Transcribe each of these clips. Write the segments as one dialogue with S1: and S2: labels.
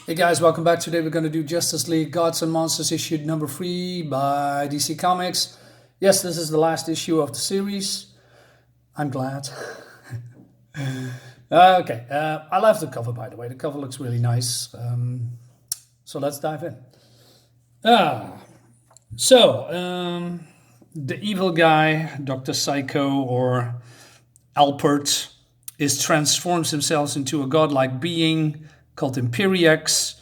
S1: Hey guys, welcome back. Today we're going to do Justice League Gods and Monsters issue number 3 by DC Comics. Yes, this is the last issue of the series. I'm glad. Okay, I love the cover, by the way. The cover looks really nice. So let's dive in. The evil guy, Dr. Psycho or Alpert, transforms himself into a godlike being called Imperiex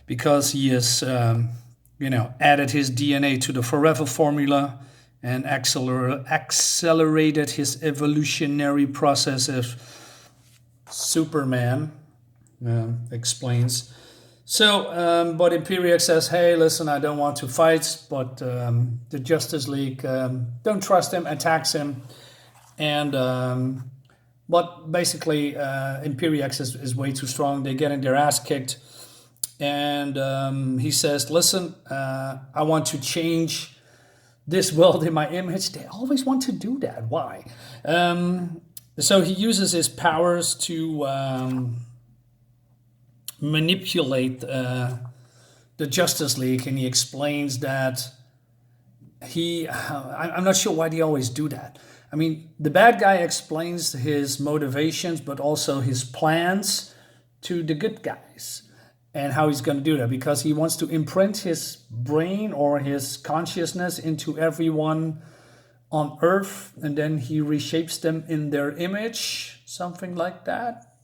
S1: because he has, added his DNA to the forever formula and accelerated his evolutionary process as Superman explains. But Imperiex says, hey, listen, I don't want to fight, but the Justice League don't trust him, attacks him, and but basically, Imperiex is way too strong. They're getting their ass kicked. And he says, listen, I want to change this world in my image. They always want to do that. Why? So he uses his powers to manipulate the Justice League. And he explains that I'm not sure why they always do that. I mean, the bad guy explains his motivations, but also his plans to the good guys and how he's going to do that, because he wants to imprint his brain or his consciousness into everyone on Earth, and then he reshapes them in their image, something like that.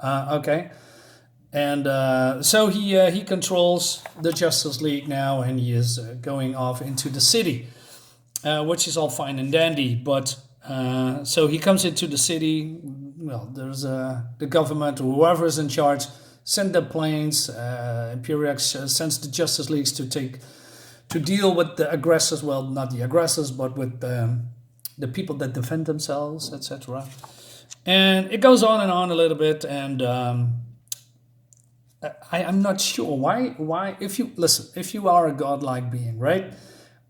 S1: Okay. And so he controls the Justice League now, and he is going off into the city. Which is all fine and dandy, but so he comes into the city. Well, there's the government or whoever is in charge send the planes. Imperiex sends the Justice Leagues to deal with the aggressors. Well, not the aggressors, but with the people that defend themselves, etc. And it goes on and on a little bit, and I'm not sure why. If you are a godlike being, right?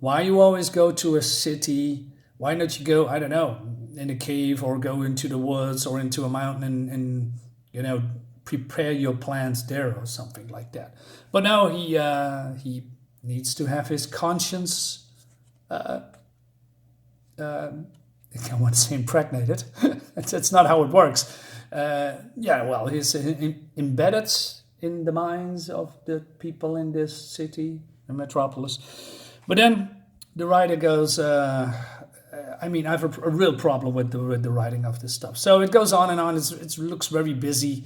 S1: Why you always go to a city? Why not you go, I don't know, in a cave or go into the woods or into a mountain and prepare your plans there or something like that. But now he needs to have his conscience. I want to say impregnated. That's not how it works. He's embedded in the minds of the people in this city, the metropolis. But then the writer goes, I have a real problem with the writing of this stuff. So it goes on and on. It looks very busy,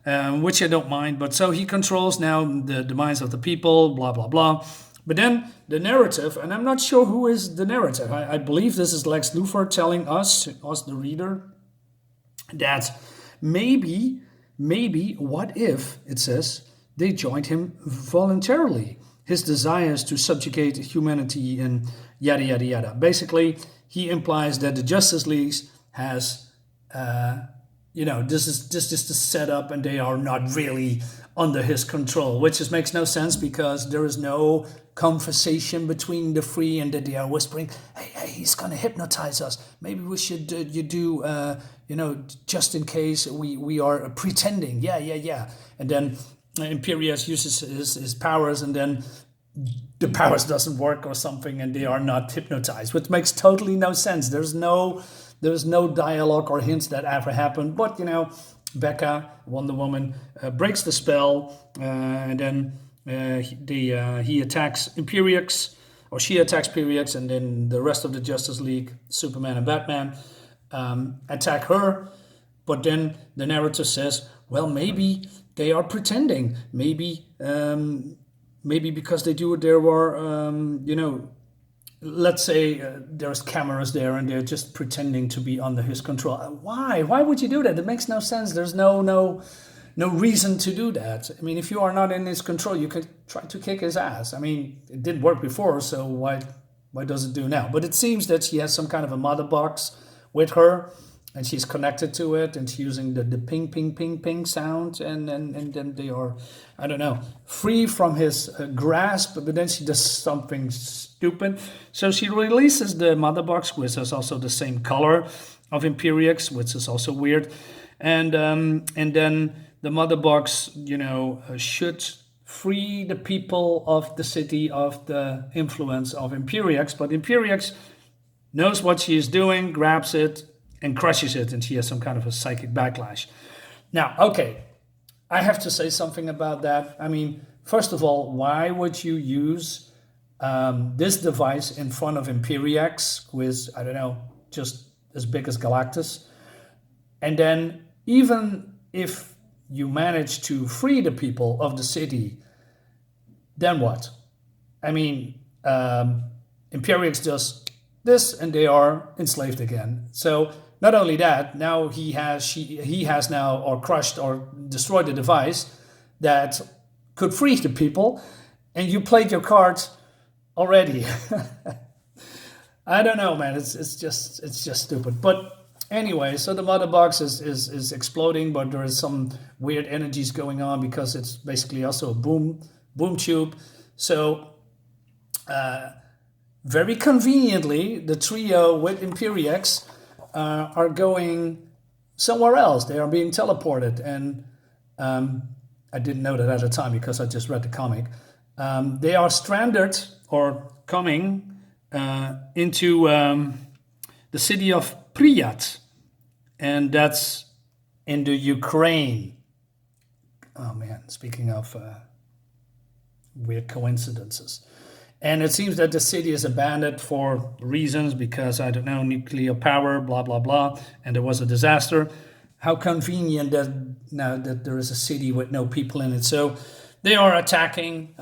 S1: which I don't mind. But so he controls now the minds of the people, blah, blah, blah. But then the narrative, and I'm not sure who is the narrative. I believe this is Lex Luthor telling us, the reader, that maybe, what if, it says, they joined him voluntarily. His desires to subjugate humanity and yada, yada, yada. Basically, he implies that the Justice League has, this is just a setup and they are not really under his control, which just makes no sense because there is no conversation between the three and that they are whispering, hey, he's going to hypnotize us. Maybe we should, just in case we are pretending. Yeah. And then Imperiex uses his powers, and then the powers doesn't work or something, and they are not hypnotized, which makes totally no sense. There's no dialogue or hints that ever happened. But Becca, Wonder Woman, breaks the spell, and then he attacks Imperiex, or she attacks Imperiex, and then the rest of the Justice League, Superman and Batman, attack her. But then the narrator says, well, maybe they are pretending. Maybe because they do it, there were, let's say there's cameras there and they're just pretending to be under his control. Why? Why would you do that? It makes no sense. There's no reason to do that. I mean, if you are not in his control, you could try to kick his ass. I mean, it didn't work before, so why does it do now? But it seems that she has some kind of a mother box with her, and she's connected to it, and she's using the ping, ping, ping, ping sound, and then they are, I don't know, free from his grasp, but then she does something stupid. So she releases the mother box, which is also the same color of Imperiex, which is also weird. And then the mother box, should free the people of the city of the influence of Imperiex, but Imperiex knows what she is doing, grabs it, and crushes it, and she has some kind of a psychic backlash. Now, okay, I have to say something about that. I mean, first of all, why would you use this device in front of Imperiex, who is, I don't know, just as big as Galactus? And then, even if you manage to free the people of the city, then what? I mean, Imperiex does this, and they are enslaved again. So not only that, now he has now or crushed or destroyed the device that could free the people, and you played your cards already. I don't know, man. It's just stupid. But anyway, so the mother box is exploding, but there is some weird energies going on because it's basically also a boom tube. So very conveniently, the trio with Imperiex are going somewhere else. They are being teleported, and I didn't know that at the time because I just read the comic. They are stranded or coming into the city of Pripyat, and that's in the Ukraine. Oh man, speaking of weird coincidences. And it seems that the city is abandoned for reasons because, I don't know, nuclear power, blah, blah, blah, and there was a disaster. How convenient that now that there is a city with no people in it. So they are attacking,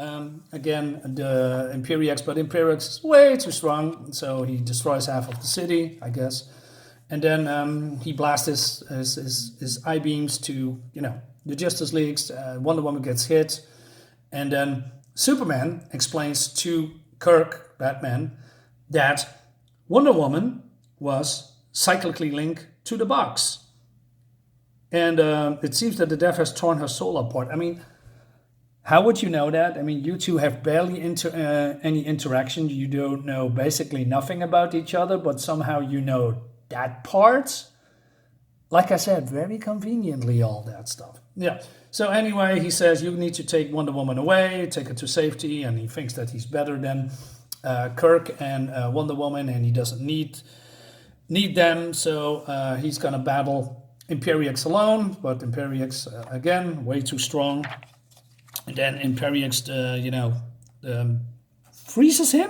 S1: again, the Imperiex, but Imperiex is way too strong, so he destroys half of the city, I guess. And then he blasts his I-beams to, the Justice Leagues. Wonder Woman gets hit. And then Superman explains to Kirk, Batman, that Wonder Woman was cyclically linked to the box. And it seems that the death has torn her soul apart. I mean, how would you know that? I mean, you two have barely any interaction. You don't know basically nothing about each other, but somehow you know that part. Like I said, very conveniently, all that stuff. Yeah. So anyway, he says, you need to take Wonder Woman away, take her to safety, and he thinks that he's better than Kirk and Wonder Woman, and he doesn't need them, so he's going to battle Imperiex alone, but Imperiex, again, way too strong. And then Imperiex, freezes him,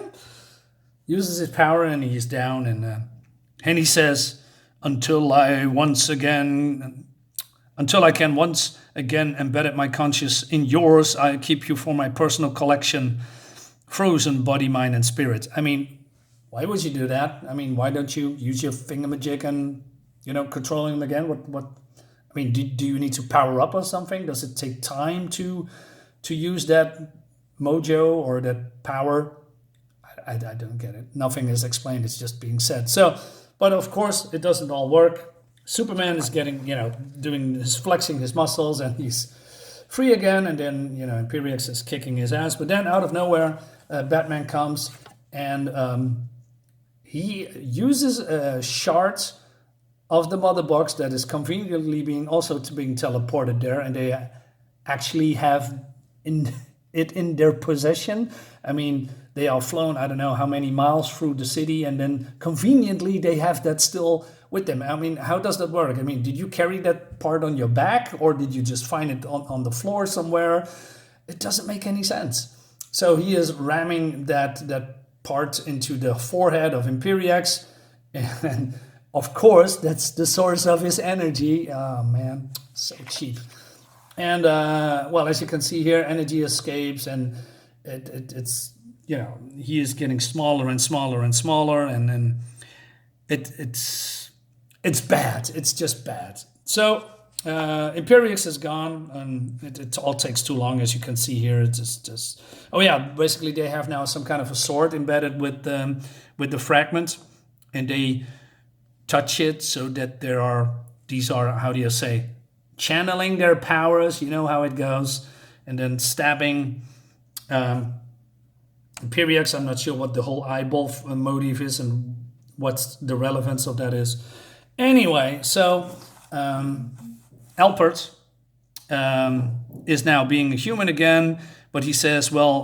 S1: uses his power, and he's down, and he says, until I can once again embed my conscience in yours, I keep you for my personal collection, frozen body, mind, and spirit. I mean, why would you do that? I mean, why don't you use your thingamajig and, control him again? What? I mean, do you need to power up or something? Does it take time to use that mojo or that power? I don't get it. Nothing is explained. It's just being said. So, but of course, it doesn't all work. Superman is getting, flexing his muscles, and he's free again. And then, Imperiex is kicking his ass. But then out of nowhere, Batman comes, and he uses a shard of the mother box that is conveniently being teleported there, and they actually have it in their possession. I mean, they are flown, I don't know how many miles through the city, and then conveniently they have that still with them. I mean, how does that work? I mean, did you carry that part on your back, or did you just find it on the floor somewhere? It doesn't make any sense. So he is ramming that part into the forehead of Imperiex, and of course, that's the source of his energy. Oh man, so cheap. And as you can see here, energy escapes, and it's he is getting smaller and smaller and smaller, and then it's bad. It's just bad. So Imperiex is gone, and it all takes too long, as you can see here. It's just basically they have now some kind of a sword embedded with the fragment, and they touch it so that these are how do you say, channeling their powers. You know how it goes, and then stabbing Imperiex. I'm not sure what the whole eyeball motive is and what's the relevance of that is. Anyway, so Alpert is now being a human again, but he says, well,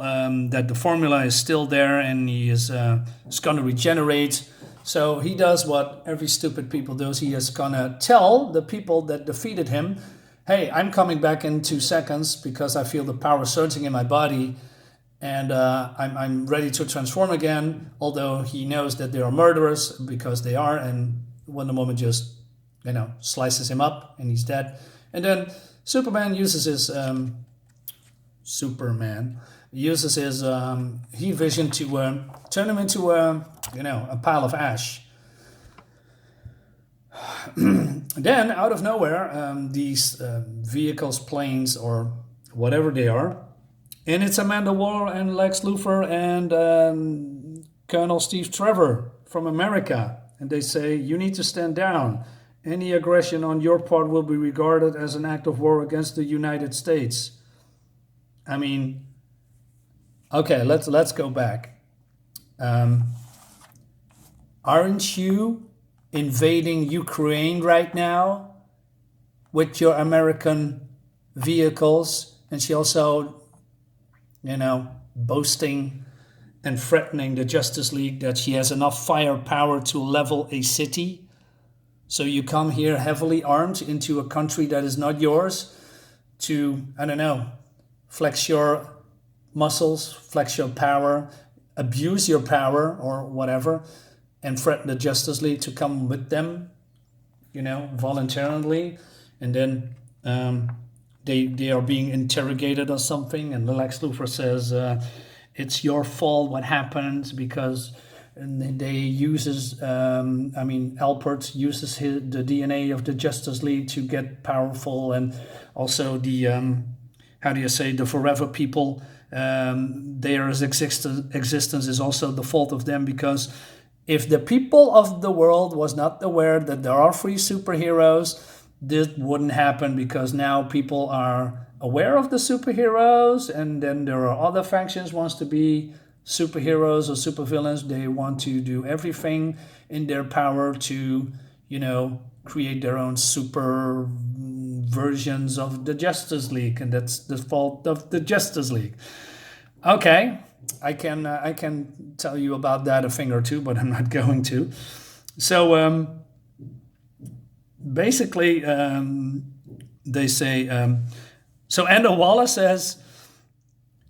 S1: that the formula is still there and he is going to regenerate. So he does what every stupid people does. He is going to tell the people that defeated him, hey, I'm coming back in 2 seconds because I feel the power surging in my body, and I'm ready to transform again, although he knows that they are murderers, because they are, and Wonder Woman just, slices him up and he's dead. And then Superman uses his heat vision to turn him into a pile of ash. Then out of nowhere, these vehicles, planes, or whatever they are, and it's Amanda Waller and Lex Luthor and Colonel Steve Trevor from America, and they say, you need to stand down. Any aggression on your part will be regarded as an act of war against the United States. I mean, okay, let's go back. Aren't you invading Ukraine right now with your American vehicles? And she also, boasting and threatening the Justice League that she has enough firepower to level a city. So you come here heavily armed into a country that is not yours to, flex your muscles, flex your power, abuse your power or whatever, and threaten the Justice League to come with them, voluntarily. And then they are being interrogated or something, and Lex Luthor says, it's your fault what happened, because they Alpert uses the DNA of the Justice League to get powerful, and also the the Forever People, their existence is also the fault of them, because if the people of the world was not aware that there are free superheroes, this wouldn't happen, because now people are aware of the superheroes, and then there are other factions wants to be superheroes or supervillains. They want to do everything in their power to, create their own super versions of the Justice League, and that's the fault of the Justice League. Okay, I can tell you about that a thing or two, but I'm not going to. So basically, they say. So Amanda Waller says,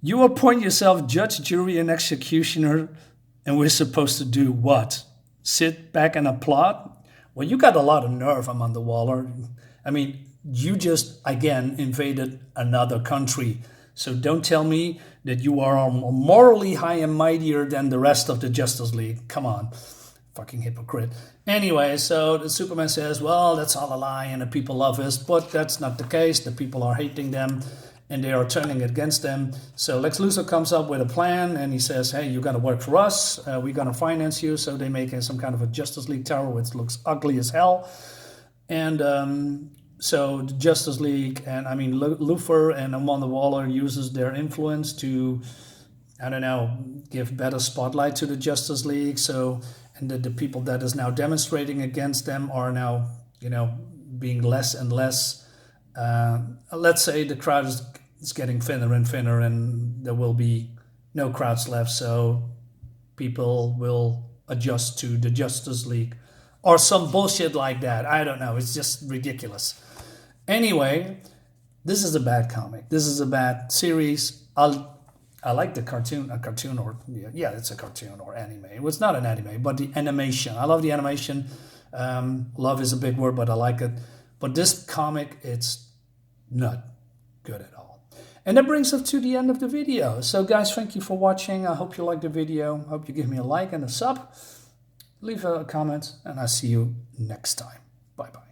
S1: you appoint yourself judge, jury, and executioner, and we're supposed to do what? Sit back and applaud? Well, you got a lot of nerve, Amanda Waller. I mean, you just, again, invaded another country. So don't tell me that you are morally high and mightier than the rest of the Justice League. Come on. Fucking hypocrite. Anyway, so the Superman says, well, that's all a lie and the people love us, but that's not the case. The people are hating them and they are turning against them. So Lex Luthor comes up with a plan and he says, hey, you're going to work for us. We're going to finance you. So they make some kind of a Justice League tower, which looks ugly as hell. And so the Justice League and Luthor and Amanda Waller uses their influence to, give better spotlight to the Justice League. So, and the people that is now demonstrating against them are now, being less and less. Let's say the crowd is getting thinner and thinner, and there will be no crowds left. So people will adjust to the Justice League or some bullshit like that. I don't know. It's just ridiculous. Anyway, this is a bad comic. This is a bad series. I like the cartoon, it's a cartoon or anime. It's not an anime, but the animation. I love the animation. Love is a big word, but I like it. But this comic, it's not good at all. And that brings us to the end of the video. So guys, thank you for watching. I hope you liked the video. I hope you give me a like and a sub. Leave a comment, and I'll see you next time. Bye-bye.